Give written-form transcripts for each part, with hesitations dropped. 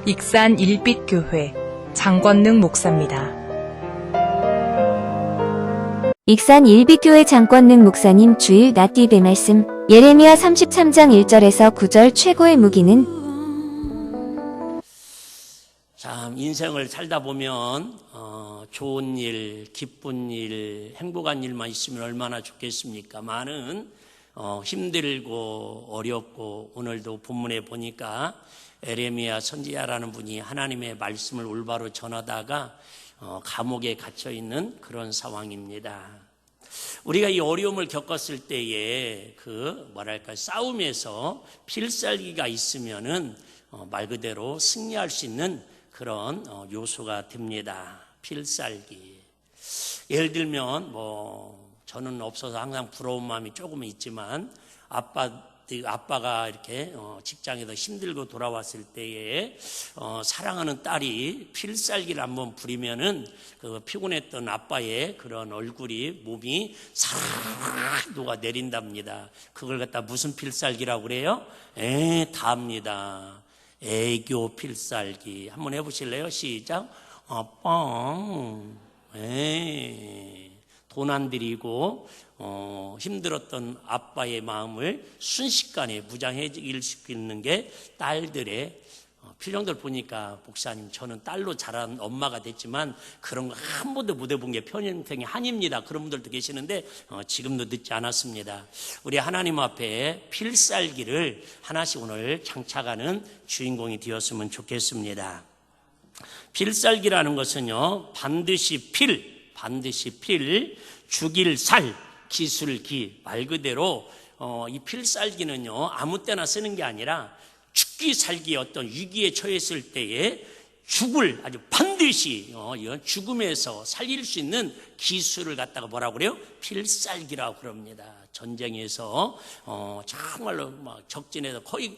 익산 일빛교회 장권능 목사입니다. 익산 일빛교회 장권능 목사님 주일 낮 예배 말씀 예레미야 33장 1절에서 9절 최고의 무기는 참 인생을 살다 보면 좋은 일, 기쁜 일, 행복한 일만 있으면 얼마나 좋겠습니까? 많은 힘들고 어렵고 오늘도 본문에 보니까 예레미야 선지자라는 분이 하나님의 말씀을 올바로 전하다가 감옥에 갇혀 있는 그런 상황입니다. 우리가 이 어려움을 겪었을 때에 싸움에서 필살기가 있으면은 말 그대로 승리할 수 있는 그런 요소가 됩니다. 필살기. 예를 들면 저는 없어서 항상 부러운 마음이 조금은 있지만 아빠가 이렇게 직장에서 힘들고 돌아왔을 때에 사랑하는 딸이 필살기를 한번 부리면은 그 피곤했던 아빠의 그런 얼굴이 몸이 싹 녹아 내린답니다. 그걸 갖다 무슨 필살기라고 그래요? 답니다. 애교 필살기. 한번 해보실래요? 시작. 아빠, 돈 안 들이고 힘들었던 아빠의 마음을 순식간에 무장해지는 게 딸들의 표정들 보니까 목사님 저는 딸로 자란 엄마가 됐지만 그런 거 한 번도 못 해본 게 편인생의 한입니다. 그런 분들도 계시는데 지금도 늦지 않았습니다. 우리 하나님 앞에 필살기를 하나씩 오늘 장착하는 주인공이 되었으면 좋겠습니다. 필살기라는 것은요 반드시 죽일 살, 기술 기. 말 그대로 이 필살기는요 아무 때나 쓰는 게 아니라 죽기 살기 어떤 위기에 처했을 때에 아주 반드시 이런 죽음에서 살릴 수 있는 기술을 갖다가 뭐라고 그래요? 필살기라고 그럽니다. 전쟁에서 정말로 막 적진에서 거의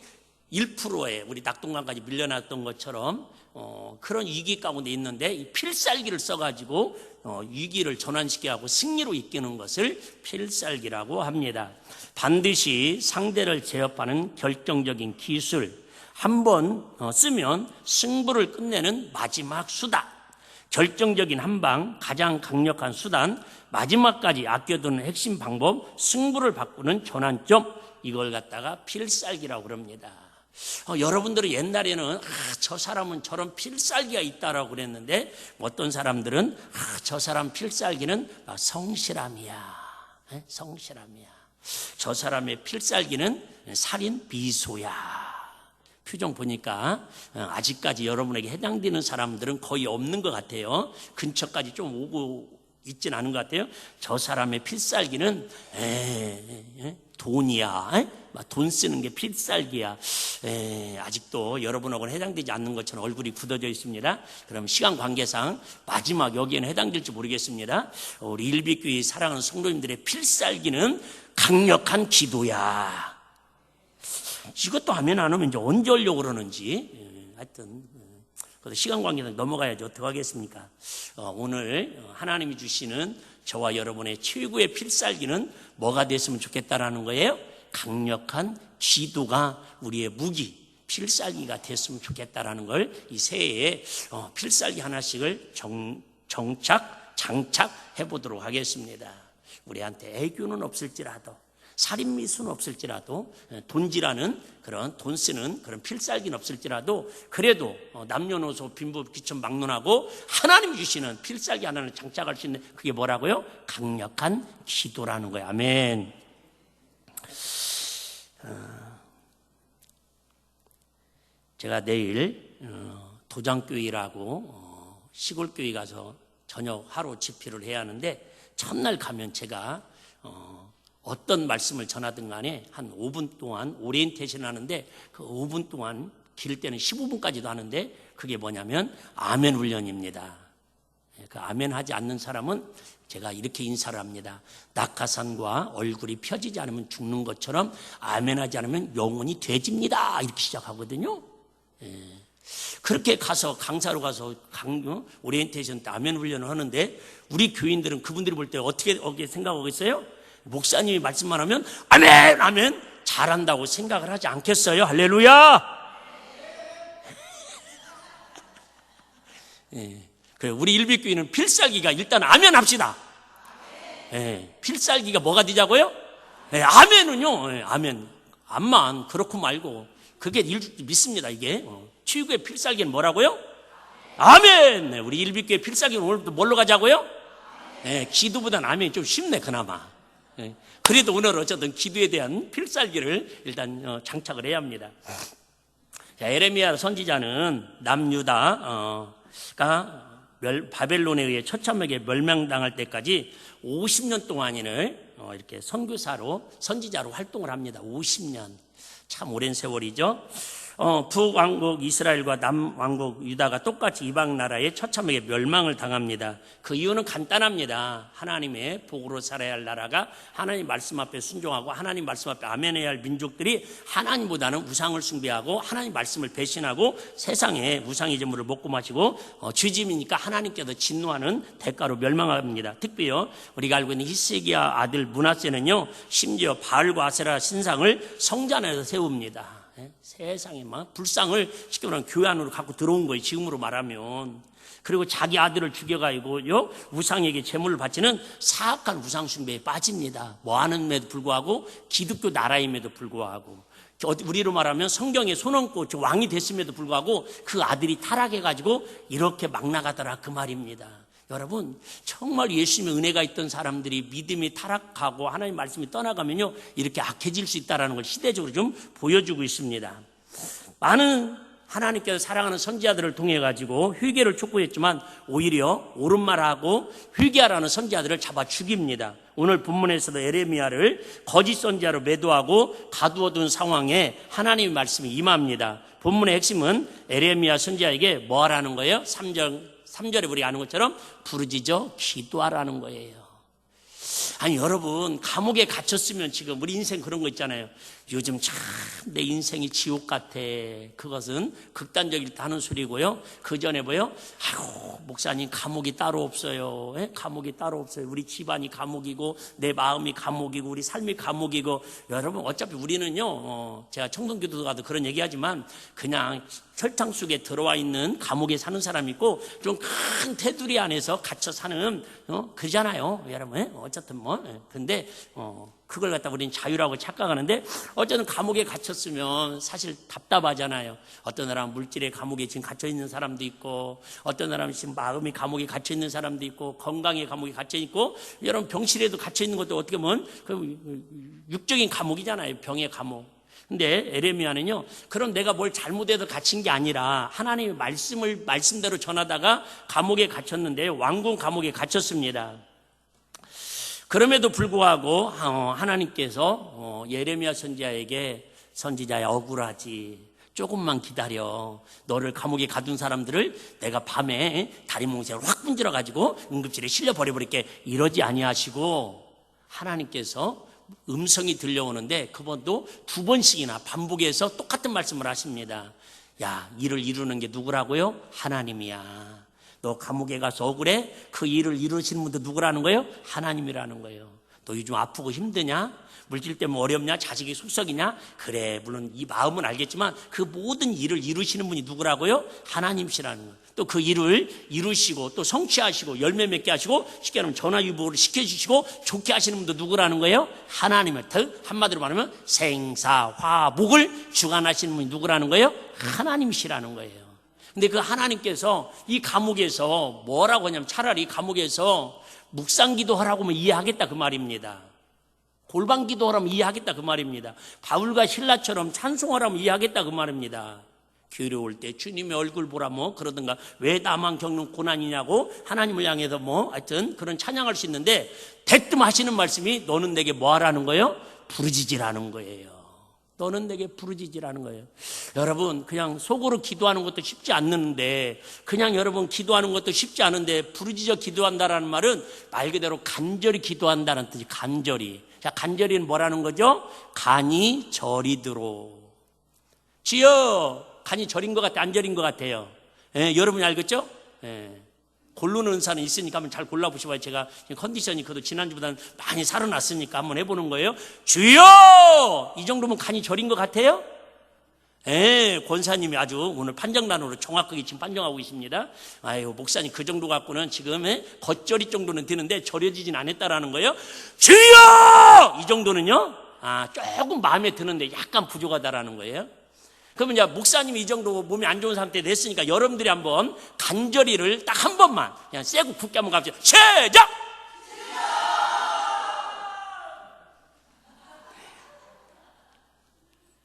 1%에 우리 낙동강까지 밀려났던 것처럼 그런 위기 가운데 있는데 이 필살기를 써가지고 위기를 전환시켜하고 승리로 이끄는 것을 필살기라고 합니다. 반드시 상대를 제압하는 결정적인 기술, 한번 쓰면 승부를 끝내는 마지막 수단, 결정적인 한방, 가장 강력한 수단, 마지막까지 아껴두는 핵심 방법, 승부를 바꾸는 전환점, 이걸 갖다가 필살기라고 그럽니다. 여러분들은 옛날에는 저 사람은 저런 필살기가 있다라고 그랬는데 어떤 사람들은 저 사람 필살기는 성실함이야. 성실함이야. 저 사람의 필살기는 살인 비소야. 표정 보니까 아직까지 여러분에게 해당되는 사람들은 거의 없는 것 같아요. 근처까지 좀 오고 있진 않은 것 같아요. 저 사람의 필살기는 돈이야. 돈 쓰는 게 필살기야. 아직도 여러분하고는 해당되지 않는 것처럼 얼굴이 굳어져 있습니다. 그럼 시간 관계상 마지막 여기에는 해당될지 모르겠습니다. 우리 일빛교회 사랑하는 성도님들의 필살기는 강력한 기도야. 이것도 하면 안 하면 이제 언제 하려고 그러는지 하여튼 그래서 시간 관계상 넘어가야지 어떻게 하겠습니까? 오늘 하나님이 주시는 저와 여러분의 최고의 필살기는 뭐가 됐으면 좋겠다라는 거예요? 강력한 기도가 우리의 무기, 필살기가 됐으면 좋겠다라는 걸 이 새해에 필살기 하나씩을 장착해 보도록 하겠습니다. 우리한테 애교는 없을지라도 살인 미수는 없을지라도 돈지라는 그런 돈 쓰는 그런 필살기는 없을지라도 그래도 남녀노소 빈부 귀천 막론하고 하나님이 주시는 필살기 하나를 장착할 수 있는 그게 뭐라고요? 강력한 기도라는 거예요. 아멘. 제가 내일 도장교회라고 시골교회 가서 저녁 하루 집회를 해야 하는데 첫날 가면 제가 어떤 말씀을 전하든 간에 한 5분 동안 오리엔테이션 하는데 그 5분 동안 길 때는 15분까지도 하는데 그게 뭐냐면 아멘 훈련입니다. 그 아멘 하지 않는 사람은 제가 이렇게 인사를 합니다. 낙하산과 얼굴이 펴지지 않으면 죽는 것처럼 아멘 하지 않으면 영혼이 돼집니다. 이렇게 시작하거든요. 그렇게 가서 강사로 가서 오리엔테이션 때 아멘 훈련을 하는데 우리 교인들은 그분들이 볼 때 어떻게 생각하고 있어요? 목사님이 말씀만 하면 아멘 아멘 잘한다고 생각을 하지 않겠어요? 할렐루야. 예. 그래, 우리 일빛교회는 필살기가 일단 아멘 합시다. 예. 필살기가 뭐가 되자고요? 예. 아멘은요. 예. 아멘. 암만 그렇고 말고 그게 믿습니다. 이게 치유교회 필살기는 뭐라고요? 아멘. 네. 우리 일빛교회 필살기는 오늘부터 뭘로 가자고요? 예. 기도보다는 아멘이 좀 쉽네 그나마. 예. 그래도 오늘 어쨌든 기도에 대한 필살기를 일단 장착을 해야 합니다. 자, 에레미야 선지자는 남유다가 바벨론에 의해 처참하게 멸망당할 때까지 50년 동안을 이렇게 선교사로 선지자로 활동을 합니다. 50년. 참 오랜 세월이죠. 북왕국 이스라엘과 남왕국 유다가 똑같이 이방 나라에 처참하게 멸망을 당합니다. 그 이유는 간단합니다. 하나님의 복으로 살아야 할 나라가 하나님 말씀 앞에 순종하고 하나님 말씀 앞에 아멘해야 할 민족들이 하나님보다는 우상을 숭배하고 하나님 말씀을 배신하고 세상에 우상의 제물을 먹고 마시고 죄짐이니까 하나님께서 진노하는 대가로 멸망합니다. 특히요 우리가 알고 있는 히스기야 아들 므낫세는요 심지어 바알과 아세라 신상을 성전 안에서 세웁니다. 세상에 막 불상을 쉽게 말하면 교회 안으로 갖고 들어온 거예요. 지금으로 말하면. 그리고 자기 아들을 죽여가지고요 우상에게 제물을 바치는 사악한 우상 숭배에 빠집니다. 뭐 하는데도 불구하고 기독교 나라임에도 불구하고 우리로 말하면 성경에 손 얹고 왕이 됐음에도 불구하고 그 아들이 타락해가지고 이렇게 막 나가더라 그 말입니다. 여러분 정말 예수님의 은혜가 있던 사람들이 믿음이 타락하고 하나님 말씀이 떠나가면요 이렇게 악해질 수 있다는 걸 시대적으로 좀 보여주고 있습니다. 많은 하나님께서 사랑하는 선지자들을 통해 가지고 회개를 촉구했지만 오히려 옳은 말하고 회개하라는 선지자들을 잡아 죽입니다. 오늘 본문에서도 에레미야를 거짓 선지자로 매도하고 가두어둔 상황에 하나님의 말씀이 임합니다. 본문의 핵심은 에레미야 선지자에게 뭐 하라는 거예요? 3절에 우리가 아는 것처럼 부르짖어 기도하라는 거예요. 아니 여러분 감옥에 갇혔으면 지금 우리 인생 그런 거 있잖아요. 요즘 참 내 인생이 지옥 같아. 그것은 극단적이다는 소리고요. 그 전에 뭐요? 아이고 목사님 감옥이 따로 없어요. 예? 감옥이 따로 없어요. 우리 집안이 감옥이고 내 마음이 감옥이고 우리 삶이 감옥이고 여러분 어차피 우리는요 제가 청동기도 가도 그런 얘기하지만 그냥 철창 속에 들어와 있는 감옥에 사는 사람이 있고 좀 큰 테두리 안에서 갇혀 사는 그잖아요 여러분. 어쨌든 뭐 근데 그걸 갖다 우리는 자유라고 착각하는데 어쨌든 감옥에 갇혔으면 사실 답답하잖아요. 어떤 사람은 물질의 감옥에 지금 갇혀 있는 사람도 있고 어떤 사람은 지금 마음이 감옥에 갇혀 있는 사람도 있고 건강의 감옥에 갇혀 있고 여러분 병실에도 갇혀 있는 것도 어떻게 보면 육적인 감옥이잖아요. 병의 감옥. 근데 에레미야는요 그럼 내가 뭘 잘못해서 갇힌 게 아니라 하나님의 말씀을 말씀대로 전하다가 감옥에 갇혔는데 왕궁 감옥에 갇혔습니다. 그럼에도 불구하고 하나님께서 예레미야 선지자에게 선지자야 억울하지 조금만 기다려 너를 감옥에 가둔 사람들을 내가 밤에 다리몽새를 확 분질러 가지고 응급실에 실려 버려버릴게 이러지 아니하시고 하나님께서 음성이 들려오는데 그번도 2번씩이나 반복해서 똑같은 말씀을 하십니다. 야 일을 이루는 게 누구라고요? 하나님이야. 너 감옥에 가서 억울해? 그 일을 이루시는 분도 누구라는 거예요? 하나님이라는 거예요. 너 요즘 아프고 힘드냐? 물질 때문에 어렵냐? 자식이 속썩이냐? 그래 물론 이 마음은 알겠지만 그 모든 일을 이루시는 분이 누구라고요? 하나님이시라는 거예요. 또 그 일을 이루시고 또 성취하시고 열매 맺게 하시고 쉽게 말하면 전화유보를 시켜주시고 좋게 하시는 분도 누구라는 거예요? 하나님을 한마디로 말하면 생사화복을 주관하시는 분이 누구라는 거예요? 하나님이시라는 거예요. 근데 그 하나님께서 이 감옥에서 뭐라고 하냐면 차라리 감옥에서 묵상기도 하라고 하면 이해하겠다 그 말입니다. 골방기도 하라면 이해하겠다 그 말입니다. 바울과 신라처럼 찬송하라면 이해하겠다 그 말입니다. 괴로울 때 주님의 얼굴 보라 뭐 그러든가 왜 나만 겪는 고난이냐고 하나님을 향해서 뭐 하여튼 그런 찬양할 수 있는데 대뜸 하시는 말씀이 너는 내게 뭐 하라는 거예요? 부르짖으라는 거예요. 너는 내게 부르짖으라는 거예요. 여러분 그냥 속으로 기도하는 것도 쉽지 않는데 그냥 여러분 기도하는 것도 쉽지 않은데 부르짖어 기도한다라는 말은 말 그대로 간절히 기도한다는 뜻이 간절히. 자 간절히는 뭐라는 거죠? 간이 저리도록. 주여 간이 저린 것 같아 안 저린 것 같아요. 예, 여러분이 알겠죠? 예. 고르는 은사는 있으니까 한번 잘 골라보시봐요. 제가 컨디션이 그래도 지난주보다는 많이 살아났으니까 한번 해보는 거예요. 주여! 이 정도면 간이 저린 것 같아요? 권사님이 아주 오늘 판정단으로 정확하게 지금 판정하고 있습니다. 아유, 목사님 그 정도 갖고는 지금 겉절이 정도는 되는데 절여지진 않았다라는 거예요. 주여! 이 정도는요, 조금 마음에 드는데 약간 부족하다라는 거예요. 그러면 이제 목사님이 이 정도 몸이 안 좋은 상태에 됐으니까 여러분들이 한번 간절히를 딱 한 번만 그냥 세고 굳게 한번 갑시다. 시작!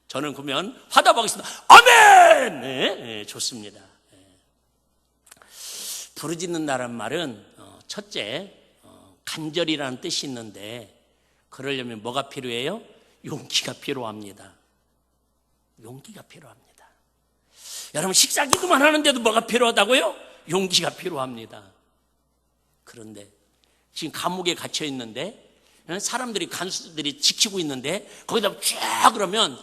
저는 그러면 화답하겠습니다. 아멘! 네, 좋습니다. 부르짖는다는 말은 첫째 간절이라는 뜻이 있는데 그러려면 뭐가 필요해요? 용기가 필요합니다. 용기가 필요합니다. 여러분 식사 기도만 하는데도 뭐가 필요하다고요? 용기가 필요합니다. 그런데 지금 감옥에 갇혀 있는데 사람들이 간수들이 지키고 있는데 거기다 쫙 그러면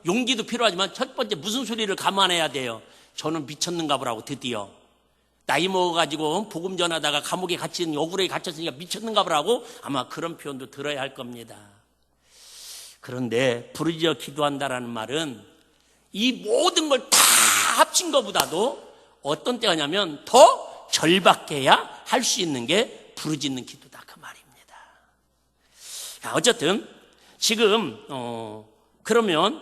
용기도 필요하지만 첫 번째 무슨 소리를 감안해야 돼요? 저는 미쳤는가 보라고. 드디어 나이 먹어가지고 복음 전하다가 감옥에 갇힌 억울하게 갇혔으니까 미쳤는가 보라고 아마 그런 표현도 들어야 할 겁니다. 그런데 부르짖어 기도한다라는 말은 이 모든 걸 다 합친 것보다도 어떤 때가냐면 더 절박해야 할 수 있는 게 부르짖는 기도다 그 말입니다. 어쨌든 지금 그러면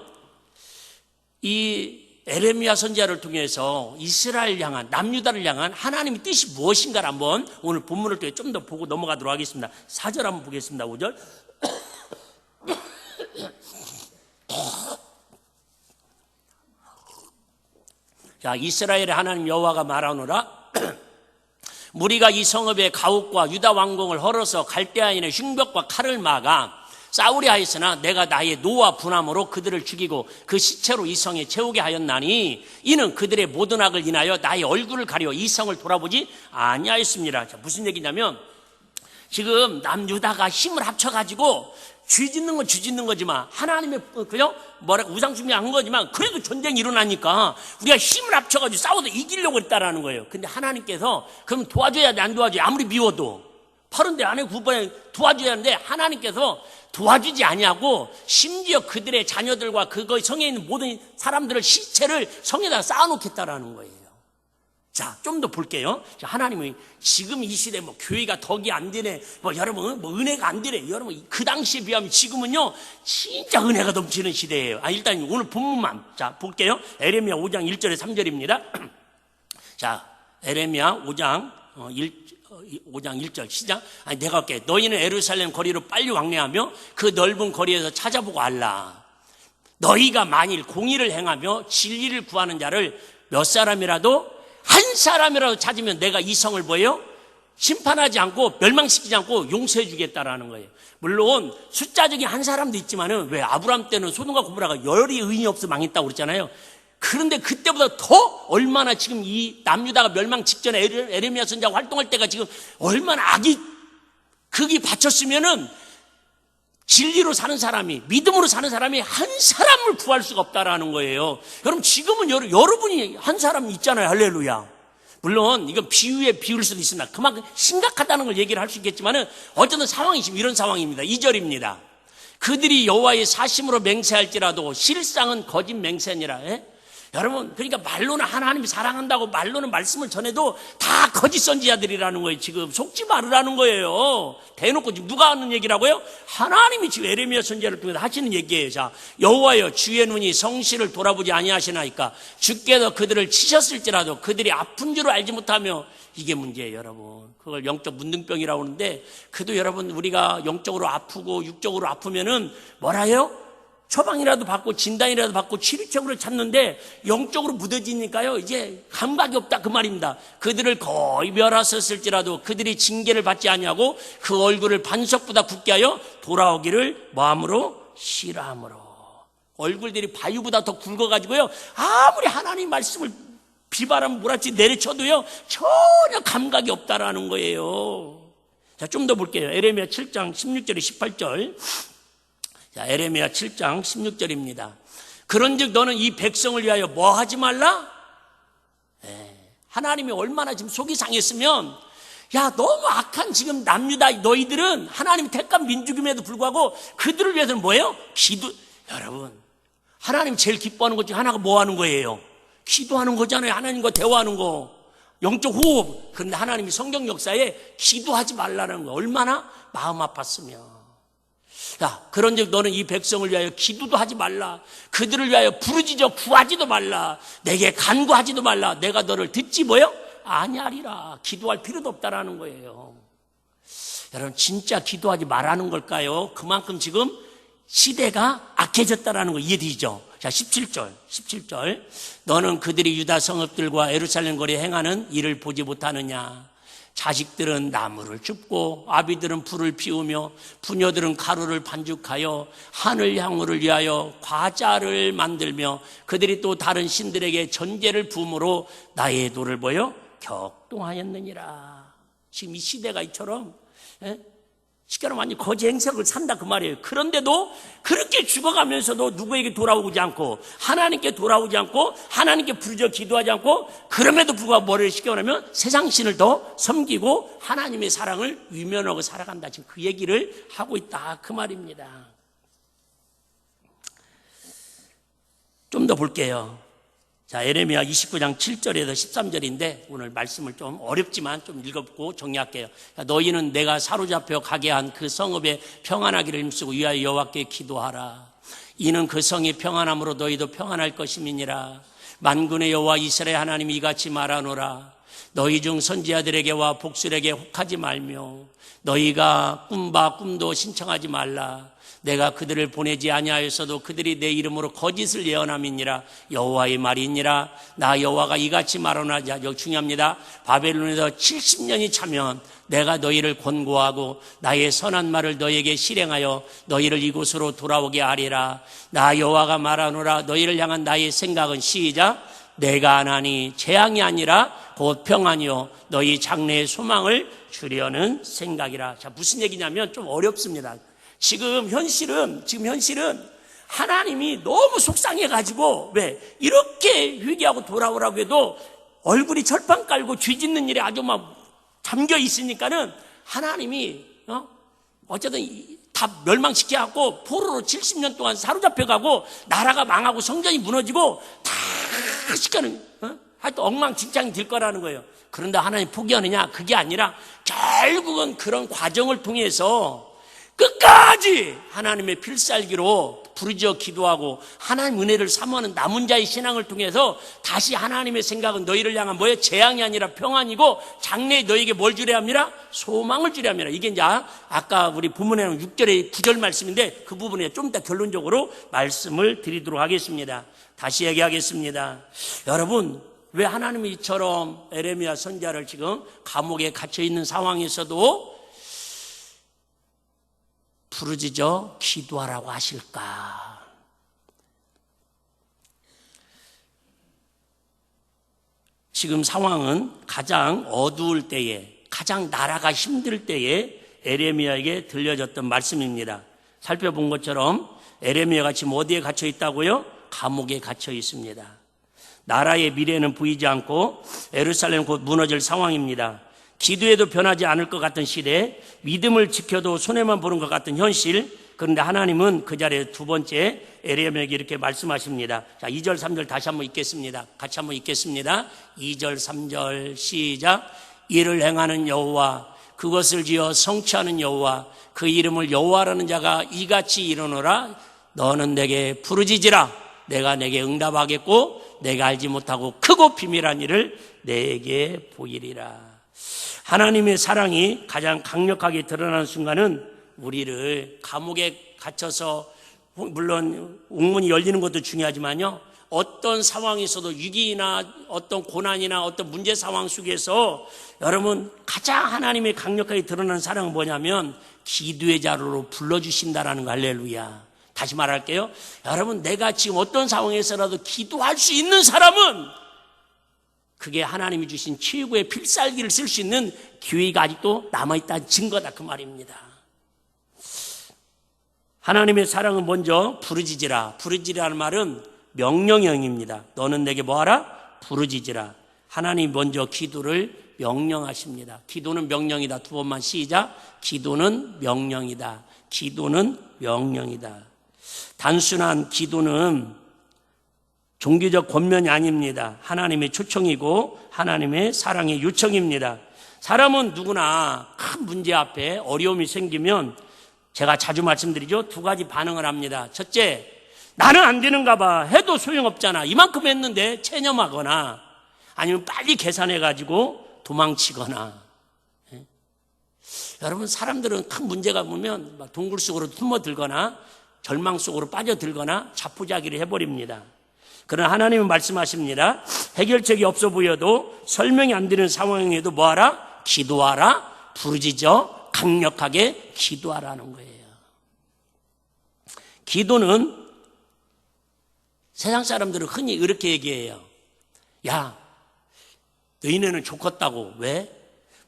이 에레미야 선지자를 통해서 이스라엘 향한 남유다를 향한 하나님의 뜻이 무엇인가를 한번 오늘 본문을 통해 좀 더 보고 넘어가도록 하겠습니다. 4절 한번 보겠습니다. 5절. 자, 이스라엘의 하나님 여호와가 말하노라. 무리가 이 성읍의 가옥과 유다 왕궁을 헐어서 갈대아인의 흉벽과 칼을 막아 싸우려 하였으나 내가 나의 노와 분함으로 그들을 죽이고 그 시체로 이 성에 채우게 하였나니 이는 그들의 모든 악을 인하여 나의 얼굴을 가려 이 성을 돌아보지 아니하였습니다. 자, 무슨 얘기냐면 지금 남유다가 힘을 합쳐가지고 쥐짓는 건 쥐짓는 거지만 하나님의 그냥 우상숭배한 거지만 그래도 전쟁이 일어나니까 우리가 힘을 합쳐가지고 싸워도 이기려고 했다라는 거예요. 근데 하나님께서 그럼 도와줘야 돼 안 도와줘야 아무리 미워도 80대 안에 9번에 도와줘야 하는데 하나님께서 도와주지 아니하고 심지어 그들의 자녀들과 그거 성에 있는 모든 사람들을 시체를 성에다가 쌓아놓겠다라는 거예요. 자, 좀 더 볼게요. 하나님이 지금 이 시대에 교회가 덕이 안 되네, 여러분, 은혜가 안 되네. 여러분, 그 당시에 비하면 지금은요, 진짜 은혜가 넘치는 시대예요. 일단 오늘 본문만, 자, 볼게요. 에레미야 5장 1절에 3절입니다. 자, 에레미야 5장 1절 시작. 내가 할게. 너희는 예루살렘 거리로 빨리 왕래하며 그 넓은 거리에서 찾아보고 알라. 너희가 만일 공의를 행하며 진리를 구하는 자를 몇 사람이라도 한 사람이라도 찾으면 내가 이 성을 뭐예요? 심판하지 않고 멸망시키지 않고 용서해 주겠다라는 거예요. 물론 숫자적인 한 사람도 있지만은 왜 아브라함 때는 소돔과 고모라가 열이 의인이 없어 망했다고 그랬잖아요. 그런데 그때보다 더 얼마나 지금 이 남유다가 멸망 직전에 에레미야 선지자가 활동할 때가 지금 얼마나 악이 극이 받쳤으면은 진리로 사는 사람이, 믿음으로 사는 사람이 한 사람을 구할 수가 없다라는 거예요. 여러분, 지금은 여러분이 한 사람 있잖아요. 할렐루야. 물론, 이건 비유에 비울 수도 있습니다. 그만큼 심각하다는 걸 얘기를 할 수 있겠지만은, 어쨌든 상황이 지금 이런 상황입니다. 2절입니다. 그들이 여호와의 사심으로 맹세할지라도 실상은 거짓 맹세니라. 여러분, 그러니까 말로는 하나님이 사랑한다고 말로는 말씀을 전해도 다 거짓 선지자들이라는 거예요. 지금 속지 말으라는 거예요. 대놓고 지금 누가 하는 얘기라고요? 하나님이 지금 에레미야 선지자를 통해서 하시는 얘기예요. 자, 여호와여 주의 눈이 성실을 돌아보지 아니하시나이까 주께서 그들을 치셨을지라도 그들이 아픈 줄을 알지 못하며 이게 문제예요, 여러분. 그걸 영적 문둥병이라고 하는데 그래도 여러분 우리가 영적으로 아프고 육적으로 아프면은 뭐라 해요? 처방이라도 받고 진단이라도 받고 치료책으로 찾는데 영적으로 무뎌지니까요 이제 감각이 없다 그 말입니다. 그들을 거의 멸하셨을지라도 그들이 징계를 받지 아니하고 그 얼굴을 반석보다 굳게 하여 돌아오기를 마음으로 싫어함으로. 얼굴들이 바위보다 더 굵어가지고요 아무리 하나님 말씀을 비바람 몰아치 내리쳐도요 전혀 감각이 없다라는 거예요. 자, 좀 더 볼게요. 에레미야 7장 16절에 18절. 자, 에레미야 7장 16절입니다. 그런즉 너는 이 백성을 위하여 뭐 하지 말라? 하나님이 얼마나 지금 속이 상했으면 야 너무 악한 지금 남유다 너희들은 하나님이 택한 민족임에도 불구하고 그들을 위해서는 뭐예요? 여러분 하나님 제일 기뻐하는 것 중에 하나가 뭐 하는 거예요? 기도하는 거잖아요. 하나님과 대화하는 거. 영적 호흡. 그런데 하나님이 성경 역사에 기도하지 말라는 거. 얼마나 마음 아팠으면. 야, 그런즉 너는 이 백성을 위하여 기도도 하지 말라. 그들을 위하여 부르짖어 구하지도 말라. 내게 간구하지도 말라. 내가 너를 듣지 뭐요? 아니하리라. 기도할 필요도 없다라는 거예요. 여러분, 진짜 기도하지 말라는 걸까요? 그만큼 지금 시대가 악해졌다라는 거 이해되죠? 자, 17절. 너는 그들이 유다 성읍들과 예루살렘 거리에 행하는 일을 보지 못하느냐? 자식들은 나무를 줍고 아비들은 불을 피우며 부녀들은 가루를 반죽하여 하늘 향후를 위하여 과자를 만들며 그들이 또 다른 신들에게 전제를 부음으로 나의 도를 보여 격동하였느니라. 지금 이 시대가 이처럼 시간은 완전히 거지 행석을 산다 그 말이에요. 그런데도 그렇게 죽어가면서도 누구에게 돌아오지 않고 하나님께 돌아오지 않고 하나님께 부르짖어 기도하지 않고 그럼에도 불구하고 뭐를 시켜놓으면 세상 신을 더 섬기고 하나님의 사랑을 위면하고 살아간다. 지금 그 얘기를 하고 있다 그 말입니다. 좀 더 볼게요. 자, 예레미야 29장 7절에서 13절인데 오늘 말씀을 좀 어렵지만 좀 읽어보고 정리할게요. 너희는 내가 사로잡혀 가게 한 그 성읍에 평안하기를 힘쓰고 위하여 여호와께 기도하라. 이는 그 성이 평안함으로 너희도 평안할 것임이니라. 만군의 여호와 이스라엘 하나님이 이같이 말하노라. 너희 중 선지자들에게와 복술에게 혹하지 말며 너희가 꿈봐 꿈도 신청하지 말라. 내가 그들을 보내지 아니하였어도 그들이 내 이름으로 거짓을 예언함이니라. 여호와의 말이니라. 나 여호와가 이같이 말하노라. 여기 중요합니다. 바벨론에서 70년이 차면 내가 너희를 권고하고 나의 선한 말을 너희에게 실행하여 너희를 이곳으로 돌아오게 하리라. 나 여호와가 말하노라. 너희를 향한 나의 생각은 시작. 내가 하나니 재앙이 아니라 곧 평안이요 너희 장래의 소망을 주려는 생각이라. 자, 무슨 얘기냐면 좀 어렵습니다. 지금 현실은 하나님이 너무 속상해가지고 왜 이렇게 회개하고 돌아오라고 해도 얼굴이 철판 깔고 뒤집는 일에 아주 막 잠겨 있으니까는 하나님이 어쨌든 다 멸망시켜갖고 포로로 70년 동안 사로잡혀가고 나라가 망하고 성전이 무너지고 다 시켜는 하여튼 엉망진창이 될 거라는 거예요. 그런데 하나님 포기하느냐? 그게 아니라 결국은 그런 과정을 통해서 끝까지 하나님의 필살기로 부르짖어 기도하고 하나님 은혜를 사모하는 남은 자의 신앙을 통해서 다시 하나님의 생각은 너희를 향한 뭐예요? 재앙이 아니라 평안이고 장래에 너희에게 뭘 주려 합니다? 소망을 주려 합니다. 이게 이제 아까 우리 본문에는 6절의 9절 말씀인데 그 부분에 좀 더 결론적으로 말씀을 드리도록 하겠습니다. 다시 얘기하겠습니다. 여러분, 왜 하나님이 이처럼 예레미야 선지자를 지금 감옥에 갇혀 있는 상황에서도 부르짖어 기도하라고 하실까? 지금 상황은 가장 어두울 때에, 가장 나라가 힘들 때에 예레미야에게 들려졌던 말씀입니다. 살펴본 것처럼 예레미야가 지금 어디에 갇혀 있다고요? 감옥에 갇혀 있습니다. 나라의 미래는 보이지 않고 예루살렘 곧 무너질 상황입니다. 기도해도 변하지 않을 것 같은 시대, 믿음을 지켜도 손해만 보는 것 같은 현실. 그런데 하나님은 그 자리에 두 번째 예레미야에게 이렇게 말씀하십니다. 자, 2절 3절 다시 한번 읽겠습니다. 같이 한번 읽겠습니다. 2절 3절 시작. 이를 행하는 여호와, 그것을 지어 성취하는 여호와, 그 이름을 여호와라는 자가 이같이 이르노라. 너는 내게 부르짖으라. 내가 내게 응답하겠고 내가 알지 못하고 크고 비밀한 일을 내게 보이리라. 하나님의 사랑이 가장 강력하게 드러나는 순간은 우리를 감옥에 갇혀서, 물론 옥문이 열리는 것도 중요하지만요, 어떤 상황에서도 위기나 어떤 고난이나 어떤 문제 상황 속에서 여러분 가장 하나님의 강력하게 드러나는 사랑은 뭐냐면 기도의 자루로 불러주신다라는 거. 할렐루야. 다시 말할게요. 여러분, 내가 지금 어떤 상황에서라도 기도할 수 있는 사람은 그게 하나님이 주신 최고의 필살기를 쓸 수 있는 기회가 아직도 남아있다는 증거다 그 말입니다. 하나님의 사랑은 먼저 부르짖으라. 부르짖으라는 말은 명령형입니다. 너는 내게 뭐하라? 부르짖으라. 하나님이 먼저 기도를 명령하십니다. 기도는 명령이다. 두 번만 시작. 기도는 명령이다. 기도는 명령이다. 단순한 기도는 종교적 권면이 아닙니다. 하나님의 초청이고 하나님의 사랑의 요청입니다. 사람은 누구나 큰 문제 앞에 어려움이 생기면 제가 자주 말씀드리죠. 두 가지 반응을 합니다. 첫째, 나는 안 되는가 봐. 해도 소용없잖아. 이만큼 했는데 체념하거나 아니면 빨리 계산해가지고 도망치거나. 여러분, 사람들은 큰 문제가 오면 막 동굴 속으로 숨어들거나 절망 속으로 빠져들거나 자포자기를 해버립니다. 그러나 하나님은 말씀하십니다. 해결책이 없어 보여도 설명이 안 되는 상황에도 뭐하라? 기도하라. 부르짖어 강력하게 기도하라는 거예요. 기도는 세상 사람들은 흔히 이렇게 얘기해요. 야, 너희네는 좋겠다고. 왜?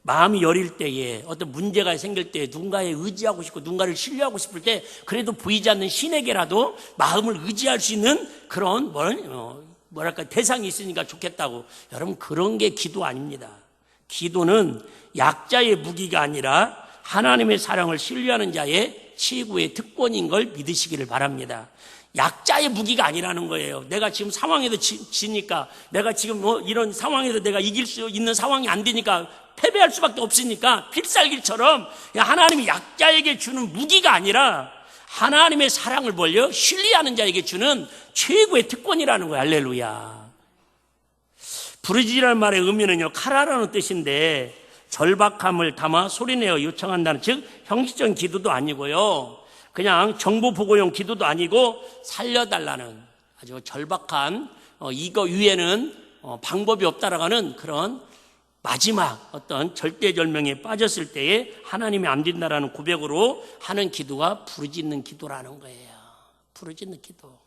마음이 여릴 때에 어떤 문제가 생길 때 누군가에 의지하고 싶고 누군가를 신뢰하고 싶을 때 그래도 보이지 않는 신에게라도 마음을 의지할 수 있는 그런 뭐랄까 대상이 있으니까 좋겠다고. 여러분, 그런 게 기도 아닙니다. 기도는 약자의 무기가 아니라 하나님의 사랑을 신뢰하는 자의 최고의 특권인 걸 믿으시기를 바랍니다. 약자의 무기가 아니라는 거예요. 내가 지금 상황에도 지니까, 내가 지금 이런 상황에도 내가 이길 수 있는 상황이 안 되니까 패배할 수밖에 없으니까 필살기처럼 하나님이 약자에게 주는 무기가 아니라 하나님의 사랑을 벌려 신뢰하는 자에게 주는 최고의 특권이라는 거예요. 할렐루야. 부르짖으라는 말의 의미는요, 카라라는 뜻인데 절박함을 담아 소리내어 요청한다는, 즉 형식적인 기도도 아니고요, 그냥 정보 보고용 기도도 아니고 살려달라는 아주 절박한 이거 위에는 방법이 없다라고 하는 그런 마지막 어떤 절대절명에 빠졌을 때에 하나님이 안 된다라는 고백으로 하는 기도가 부르짖는 기도라는 거예요. 부르짖는 기도.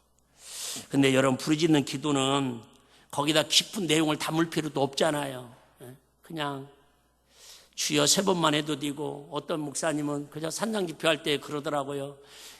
근데 여러분, 부르짖는 기도는 거기다 깊은 내용을 담을 필요도 없잖아요. 그냥 주여 3번만 해도 되고, 어떤 목사님은 그저 산상 집회할 때 그러더라고요.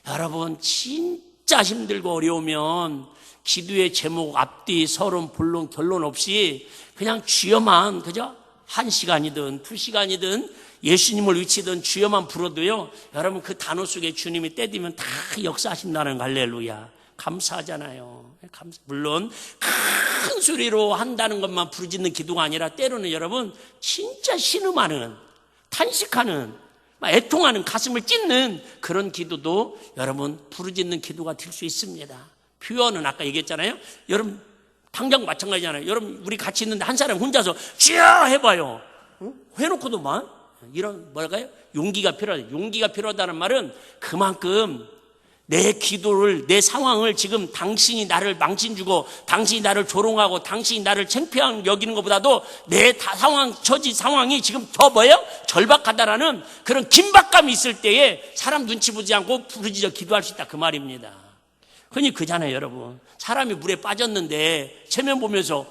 여러분, 진짜 힘들고 어려우면 기도의 제목, 앞뒤, 서론, 본론, 결론 없이 그냥 주여만 그저 1시간이든 2시간이든 예수님을 외치든 주여만 불러도요, 여러분 그 단어 속에 주님이 때리면 다 역사하신다는 거. 할렐루야. 감사하잖아요. 물론 큰 소리로 한다는 것만 부르짖는 기도가 아니라 때로는 여러분 진짜 신음하는, 탄식하는, 애통하는, 가슴을 찢는 그런 기도도 여러분 부르짖는 기도가 될 수 있습니다. 표현은 아까 얘기했잖아요. 여러분 당장 마찬가지잖아요. 여러분 우리 같이 있는데 한 사람 혼자서 쥐야 해봐요. 해놓고도만 이런 뭐랄까요? 용기가 필요하다. 용기가 필요하다는 말은 그만큼 내 기도를, 내 상황을 지금 당신이 나를 망신주고 당신이 나를 조롱하고 당신이 나를 창피한 여기는 것보다도 내 처지 상황이 지금 더 뭐예요? 절박하다라는 그런 긴박감이 있을 때에 사람 눈치 보지 않고 부르짖어 기도할 수 있다, 그 말입니다. 흔히 그잖아요, 여러분. 사람이 물에 빠졌는데 체면 보면서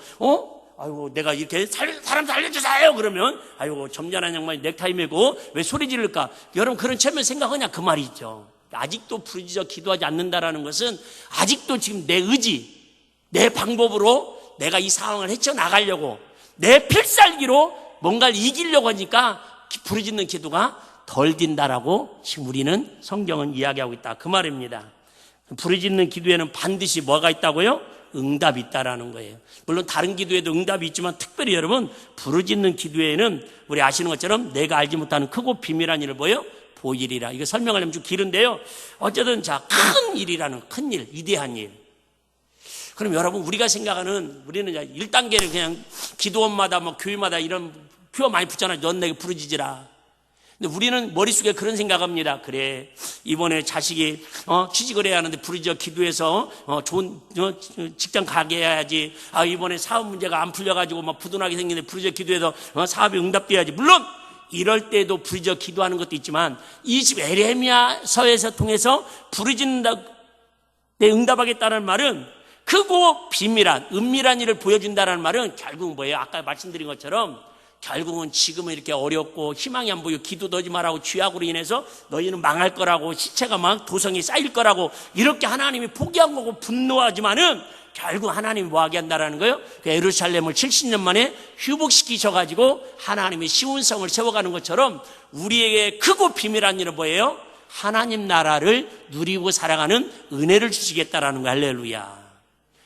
아이고 내가 이렇게 사람 살려주세요 그러면 아이고 점잖은 양반이 넥타이 메고 왜 소리 지를까? 여러분 그런 체면 생각하냐, 그 말이죠. 아직도 부르짖어 기도하지 않는다라는 것은 아직도 지금 내 의지, 내 방법으로 내가 이 상황을 헤쳐나가려고 내 필살기로 뭔가를 이기려고 하니까 부르짖는 기도가 덜 딘다라고 지금 우리는 성경은 이야기하고 있다, 그 말입니다. 부르짖는 기도에는 반드시 뭐가 있다고요? 응답이 있다라는 거예요. 물론 다른 기도에도 응답이 있지만 특별히 여러분 부르짖는 기도에는 우리 아시는 것처럼 내가 알지 못하는 크고 비밀한 일을 뭐예요? 보일이라. 이거 설명하려면 좀 길은데요. 어쨌든 큰 일이라는, 큰 일, 위대한 일. 그럼 여러분 우리가 생각하는, 우리는 1단계는 그냥 기도원마다 교회마다 이런 표현 많이 붙잖아요. 넌 내게 부르짖으라. 근데 우리는 머릿속에 그런 생각합니다. 그래, 이번에 자식이 취직을 해야 하는데 부르짖어 기도해서 좋은 직장 가게 해야지. 이번에 사업 문제가 안 풀려가지고 막 부도나게 생기는데 부르짖어 기도해서 사업이 응답돼야지. 물론 이럴 때도 부르짖어 기도하는 것도 있지만 이 집 에레미야서에서 통해서 부르짖는다, 내 응답하겠다는 말은 크고 비밀한, 은밀한 일을 보여준다는 말은 결국은 뭐예요? 아까 말씀드린 것처럼 결국은 지금은 이렇게 어렵고 희망이 안 보이고 기도도 하지 말라고 죄악으로 인해서 너희는 망할 거라고, 시체가 막 도성에 쌓일 거라고 이렇게 하나님이 포기한 거고 분노하지만은 결국 하나님이 뭐하게 한다라는 거예요? 그 예루살렘을 70년 만에 회복시키셔가지고 하나님의 시온성을 세워가는 것처럼 우리에게 크고 비밀한 일은 뭐예요? 하나님 나라를 누리고 살아가는 은혜를 주시겠다라는 거예요. 할렐루야.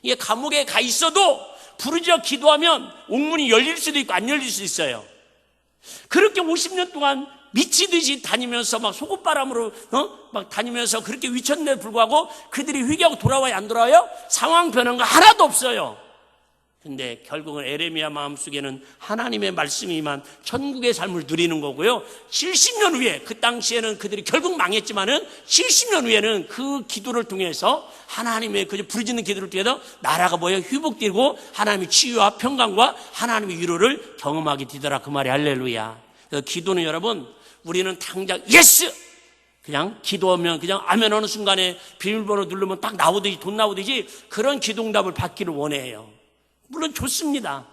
이게 감옥에 가 있어도 부르짖어 기도하면 옥문이 열릴 수도 있고 안 열릴 수도 있어요. 그렇게 50년 동안 미치듯이 다니면서 막 속옷바람으로 막 다니면서 그렇게 위쳤는데 불구하고 그들이 회개하고 돌아와야 안 돌아와요? 상황 변한 거 하나도 없어요. 근데 결국은 에레미야 마음속에는 하나님의 말씀이만 천국의 삶을 누리는 거고요. 70년 후에, 그 당시에는 그들이 결국 망했지만은 70년 후에는 그 기도를 통해서 하나님의 그 부르짖는 기도를 통해서 나라가 회복되고 하나님의 치유와 평강과 하나님의 위로를 경험하게 되더라. 그 말이 할렐루야. 그 기도는 여러분, 우리는 당장 예스! 그냥 기도하면 그냥 아멘 하는 순간에 비밀번호 누르면 딱 나오듯이 돈 나오듯이 그런 기도응답을 받기를 원해요. 물론 좋습니다.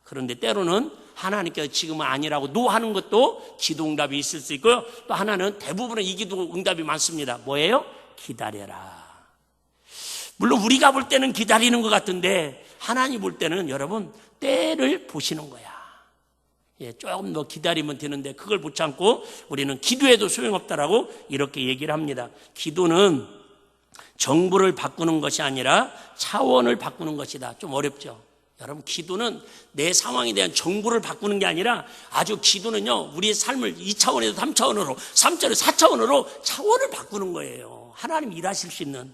그런데 때로는 하나님께서 지금은 아니라고 노하는 것도 기도응답이 있을 수 있고요. 또 하나는 대부분의 이 기도응답이 많습니다. 뭐예요? 기다려라. 물론 우리가 볼 때는 기다리는 것 같은데 하나님 볼 때는 여러분 때를 보시는 거야. 조금 더 기다리면 되는데 그걸 못 참고 우리는 기도해도 소용없다라고 이렇게 얘기를 합니다. 기도는 정보를 바꾸는 것이 아니라 차원을 바꾸는 것이다. 좀 어렵죠? 여러분, 기도는 내 상황에 대한 정보를 바꾸는 게 아니라 아주 기도는요, 우리의 삶을 2차원에서 3차원으로, 3차원에서 4차원으로 차원을 바꾸는 거예요. 하나님 일하실 수 있는.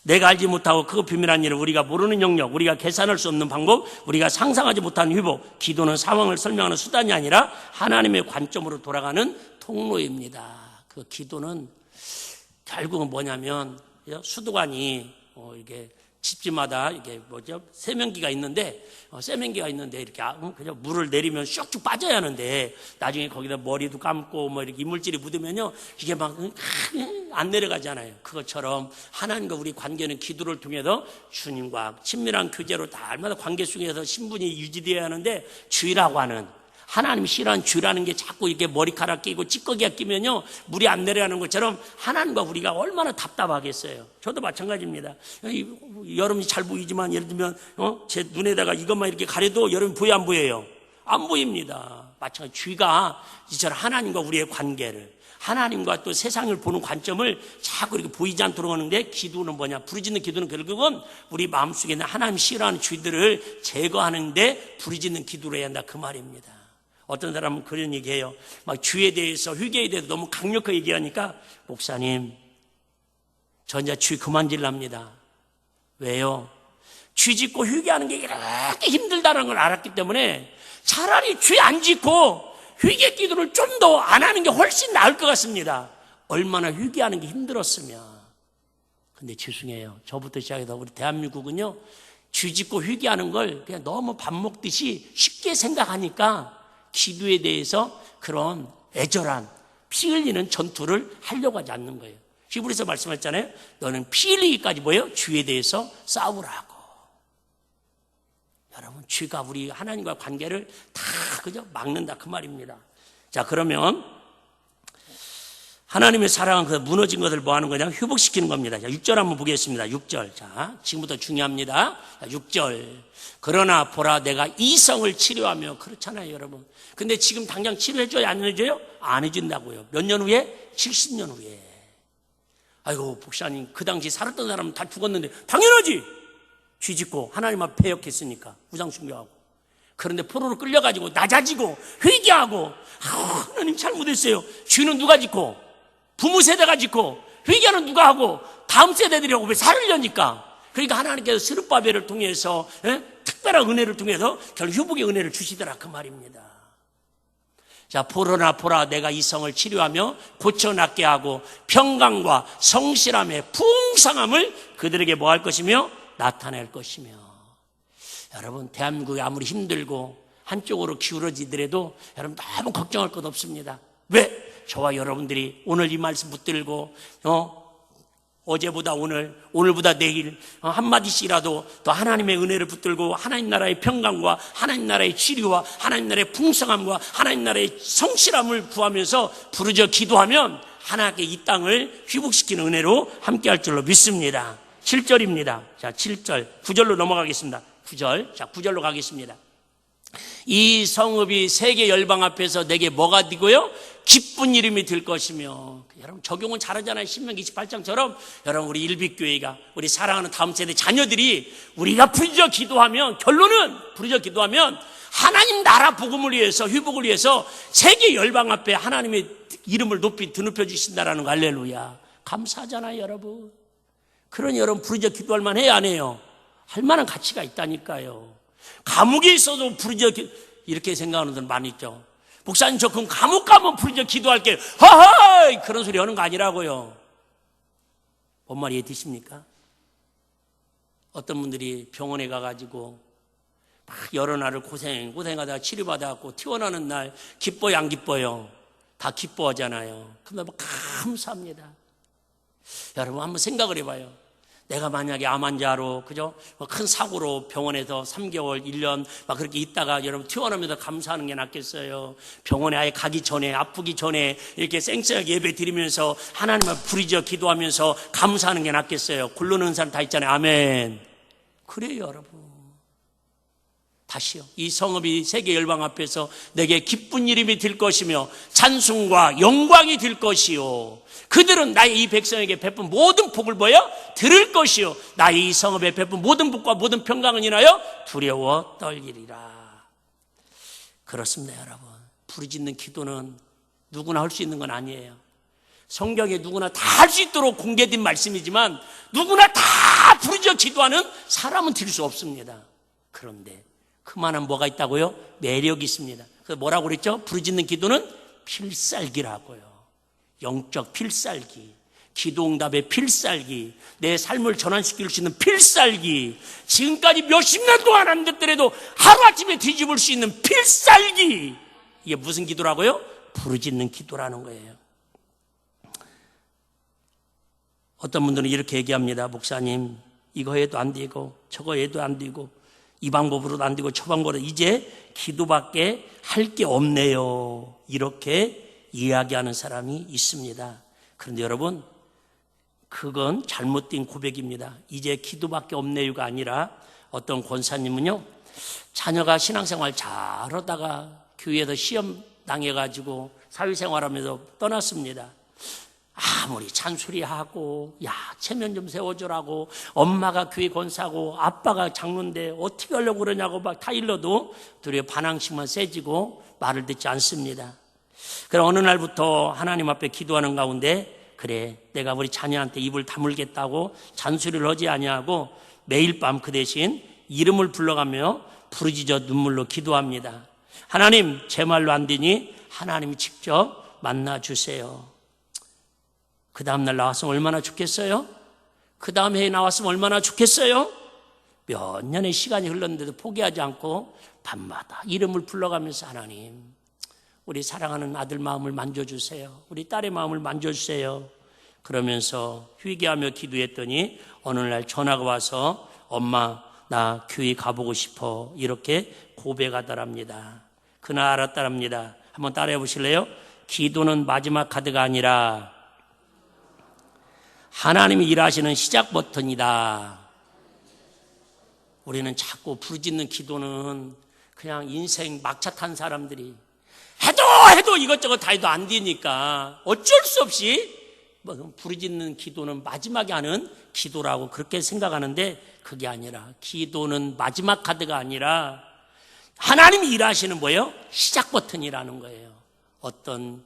내가 알지 못하고 그거 비밀한 일을 우리가 모르는 영역, 우리가 계산할 수 없는 방법, 우리가 상상하지 못한 회복. 기도는 상황을 설명하는 수단이 아니라 하나님의 관점으로 돌아가는 통로입니다. 그 기도는 결국은 뭐냐면 수도관이 이게 집집마다 이게 세면기가 있는데 이렇게 그냥 물을 내리면 쑥쑥 빠져야 하는데 나중에 거기다 머리도 감고 이렇게 이물질이 묻으면요 이게 막 안 내려가잖아요. 그것처럼 하나님과 우리 관계는 기도를 통해서 주님과 친밀한 교제로 날마다 관계 속에서 신분이 유지되어야 하는데 주의라고 하는 하나님이 싫어하는 주라는 게 자꾸 이렇게 머리카락 끼고 찌꺼기가 끼면요 물이 안 내려가는 것처럼 하나님과 우리가 얼마나 답답하겠어요. 저도 마찬가지입니다. 여러분이 잘 보이지만 예를 들면 제 눈에다가 이것만 이렇게 가려도 여러분 보여 안 보여요? 안 보입니다. 마찬가지 주가 이처럼 하나님과 우리의 관계를 하나님과 또 세상을 보는 관점을 자꾸 이렇게 보이지 않도록 하는데 기도는 뭐냐? 부르짖는 기도는 결국은 우리 마음속에 있는 하나님 싫어하는 주들을 제거하는데 부르짖는 기도를 해야 한다 그 말입니다. 어떤 사람은 그런 얘기해요. 막 주에 대해서 회개에 대해서 너무 강력하게 얘기하니까 목사님 저 이제 주 그만 질랍니다. 왜요? 주 짓고 회개하는 게 이렇게 힘들다는 걸 알았기 때문에 차라리 죄 안 짓고 회개 기도를 좀 더 안 하는 게 훨씬 나을 것 같습니다. 얼마나 회개하는 게 힘들었으면. 근데 죄송해요. 저부터 시작해서 우리 대한민국은요 주 짓고 회개하는 걸 그냥 너무 밥 먹듯이 쉽게 생각하니까 기도에 대해서 그런 애절한 피 흘리는 전투를 하려고 하지 않는 거예요. 히브리서 말씀했잖아요. 너는 피 흘리기까지 뭐예요? 주에 대해서 싸우라고. 여러분, 죄가 우리 하나님과 관계를 다 그저 막는다 그 말입니다. 자, 그러면 하나님의 사랑은 그 무너진 것을 뭐 하는 거냐? 회복시키는 겁니다. 자, 6절 한번 보겠습니다. 6절. 자, 지금부터 중요합니다. 자, 6절. 그러나 보라 내가 이성을 치료하며. 그렇잖아요, 여러분. 근데 지금 당장 치료해줘야 안 해줘요? 안 해준다고요. 몇 년 후에? 70년 후에. 아이고, 목사님, 그 당시 살았던 사람은 다 죽었는데 당연하지. 죄 짓고 하나님 앞에 패역했으니까 우상 숭배하고. 그런데 포로로 끌려가지고 낮아지고 회개하고 하나님 잘못했어요. 죄는 누가 짓고? 부모 세대가 짓고 회개는 누가 하고? 다음 세대들이 하고 왜 살으려니까. 그러니까 하나님께서 스룹바벨을 통해서 특별한 은혜를 통해서 결국 회복의 은혜를 주시더라 그 말입니다. 자, 보러나 보라 내가 이성을 치료하며 고쳐낫게 하고 평강과 성실함의 풍성함을 그들에게 뭐 할 것이며 나타낼 것이며. 여러분, 대한민국이 아무리 힘들고 한쪽으로 기울어지더라도 여러분 너무 걱정할 것 없습니다. 왜? 저와 여러분들이 오늘 이 말씀 붙들고 어제보다 오늘, 오늘보다 내일 한마디씩이라도 더 하나님의 은혜를 붙들고 하나님 나라의 평강과 하나님 나라의 치료와 하나님 나라의 풍성함과 하나님 나라의 성실함을 구하면서 부르짖어 기도하면 하나님께 이 땅을 회복시키는 은혜로 함께할 줄로 믿습니다. 7절입니다. 자, 7절, 9절로 넘어가겠습니다. 9절. 자, 9절로 가겠습니다. 이 성읍이 세계 열방 앞에서 내게 뭐가 되고요? 기쁜 이름이 될 것이며. 여러분 적용은 잘하잖아요. 신명기 28장처럼 여러분 우리 일빛교회가 우리 사랑하는 다음 세대 자녀들이 우리가 부르짖어 기도하면, 결론은 부르짖어 기도하면 하나님 나라 복음을 위해서, 회복을 위해서 세계 열방 앞에 하나님의 이름을 높이 드높여 주신다라는 거. 할렐루야. 감사하잖아요 여러분. 그러니 여러분 부르짖어 기도할 만해요 안 해요? 할 만한 가치가 있다니까요. 감옥에 있어도 부르짖어 이렇게 생각하는 분들 많이 있죠. 목사님 저 그럼 감옥 가면 부르짖어 기도할게요. 허허이 그런 소리 하는 거 아니라고요. 뭔 말이 이해되십니까? 어떤 분들이 병원에 가가지고 막 여러 날을 고생하다가 치료받아갖고 퇴원하는 날 기뻐요 안 기뻐요? 다 기뻐하잖아요. 그런데 뭐 감사합니다. 여러분 한번 생각을 해봐요. 내가 만약에 암 환자로 그죠? 큰 사고로 병원에서 3개월, 1년 막 그렇게 있다가 여러분 퇴원하면서 감사하는 게 낫겠어요? 병원에 아예 가기 전에, 아프기 전에 이렇게 쌩쌩하게 예배 드리면서 하나님을 부르짖어 기도하면서 감사하는 게 낫겠어요? 굴러는 사람 다 있잖아요. 아멘. 그래요 여러분. 다시요. 이 성읍이 세계 열방 앞에서 내게 기쁜 이름이 될 것이며 찬송과 영광이 될 것이요. 그들은 나의 이 백성에게 베푼 모든 복을 보여 들을 것이요. 나의 이 성읍에 베푼 모든 복과 모든 평강을 인하여 두려워 떨리리라. 그렇습니다 여러분. 부르짖는 기도는 누구나 할 수 있는 건 아니에요. 성경에 누구나 다 할 수 있도록 공개된 말씀이지만 누구나 다 부르짖어 기도하는 사람은 될 수 없습니다. 그런데 그만한 뭐가 있다고요? 매력이 있습니다. 그래서 뭐라고 그랬죠? 부르짖는 기도는 필살기라고요. 영적 필살기, 기도응답의 필살기, 내 삶을 전환시킬 수 있는 필살기, 지금까지 몇십 년 동안 안 됐더라도 하루아침에 뒤집을 수 있는 필살기. 이게 무슨 기도라고요? 부르짖는 기도라는 거예요. 어떤 분들은 이렇게 얘기합니다. 목사님 이거 해도 안 되고 저거 해도 안 되고 이 방법으로도 안 되고 저 방법으로 이제 기도밖에 할 게 없네요. 이렇게 이야기하는 사람이 있습니다. 그런데 여러분 그건 잘못된 고백입니다. 이제 기도밖에 없네요가 아니라 어떤 권사님은요 자녀가 신앙생활 잘하다가 교회에서 시험 당해가지고 사회생활하면서 떠났습니다. 아무리 잔소리하고 야 체면 좀 세워주라고 엄마가 교회 권사고 아빠가 장로인데 어떻게 하려고 그러냐고 막 다 일러도 둘이 반항심만 세지고 말을 듣지 않습니다. 그럼 어느 날부터 하나님 앞에 기도하는 가운데 그래 내가 우리 자녀한테 입을 다물겠다고 잔소리를 하지 아니하고 매일 밤 그 대신 이름을 불러가며 부르짖어 눈물로 기도합니다. 하나님 제 말로 안 되니 하나님이 직접 만나주세요. 그 다음날 나왔으면 얼마나 좋겠어요? 그 다음 해에 나왔으면 얼마나 좋겠어요? 몇 년의 시간이 흘렀는데도 포기하지 않고 밤마다 이름을 불러가면서 하나님 우리 사랑하는 아들 마음을 만져주세요. 우리 딸의 마음을 만져주세요. 그러면서 회개하며 기도했더니 어느 날 전화가 와서 엄마 나 교회 가보고 싶어 이렇게 고백하더랍니다. 그날 알았더랍니다. 한번 따라해 보실래요? 기도는 마지막 카드가 아니라 하나님이 일하시는 시작 버튼이다. 우리는 자꾸 부르짖는 기도는 그냥 인생 막차 탄 사람들이 해도 이것저것 다 해도 안 되니까 어쩔 수 없이 부르짖는 기도는 마지막에 하는 기도라고 그렇게 생각하는데 그게 아니라 기도는 마지막 카드가 아니라 하나님이 일하시는 뭐예요? 시작 버튼이라는 거예요. 어떤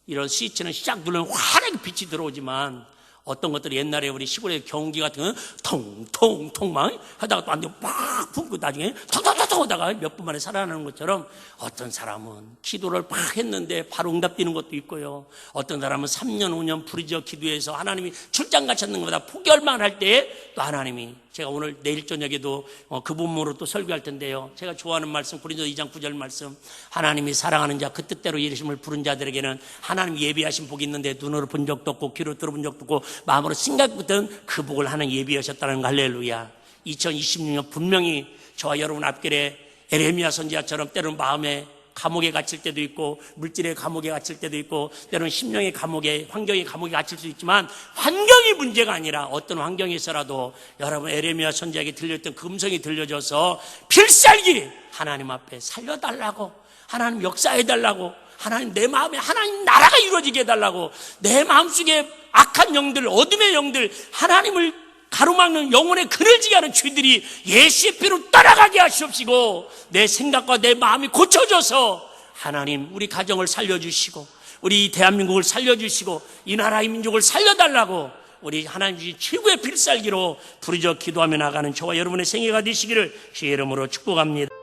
이런 스위치는 시작 누르면 환하게 빛이 들어오지만 어떤 것들이 옛날에 우리 시골의 경운기 같은 건 통통통 막 하다가 또 안 되고 막 붓고 나중에 텅텅텅 하다가 몇 분 만에 살아나는 것처럼 어떤 사람은 기도를 막 했는데 바로 응답되는 것도 있고요. 어떤 사람은 3년 5년 부르짖어 기도해서 하나님이 출장 가셨는 것보다 포기할만 할 때에 또 하나님이 제가 오늘 내일 저녁에도 그 본문으로 또 설교할 텐데요. 제가 좋아하는 말씀 고린도서 2장 9절 말씀 하나님이 사랑하는 자 그 뜻대로 이르심을 부른 자들에게는 하나님 예비하신 복이 있는데 눈으로 본 적도 없고 귀로 들어본 적도 없고 마음으로 생각했던 그 복을 하나님 예비하셨다는 거 할렐루야. 2026년 분명히 저와 여러분 앞길에 에레미야 선지자처럼 때로는 마음에 감옥에 갇힐 때도 있고 물질의 감옥에 갇힐 때도 있고 때로는 심령의 감옥에, 환경의 감옥에 갇힐 수 있지만 환경이 문제가 아니라 어떤 환경에서라도 여러분 에레미야 선지자에게 들렸던 금성이 들려져서 필살기 하나님 앞에 살려달라고, 하나님 역사해달라고, 하나님 내 마음에 하나님 나라가 이루어지게 해달라고, 내 마음속에 악한 영들, 어둠의 영들, 하나님을 가로막는 영혼의 그늘지게 하는 죄들이 예수의 피로 떠나가게 하시옵시고 내 생각과 내 마음이 고쳐져서 하나님 우리 가정을 살려주시고 우리 대한민국을 살려주시고 이 나라의 민족을 살려달라고 우리 하나님 주신 최고의 필살기로 부르짖어 기도하며 나가는 저와 여러분의 생애가 되시기를 주의 이름으로 축복합니다.